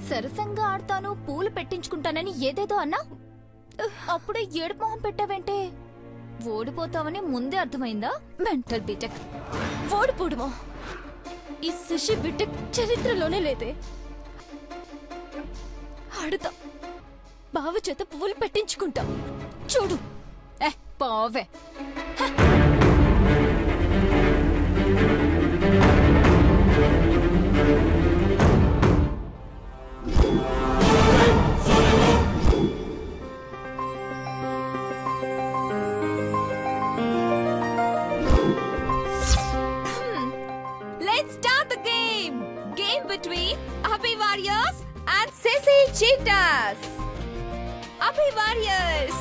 సరసంగా ఆడతాను, పూలు పెట్టించుకుంటానని ఏదేదో అన్నా, అప్పుడే ఏడు మొహం పెట్టావంటే ఓడిపోతావని ముందే అర్థమైందా? Mental BTech. ఓడిపోవడమా? ఈ సుషి బీటెక్ చరిత్రలోనే లేదే. ఆడుతా, బావ చేత పువ్వులు పెట్టించుకుంటా, చూడు. పావే. Let's start the game. Game between Abhi Warriors and Sissy Cheetahs. Abhi Warriors.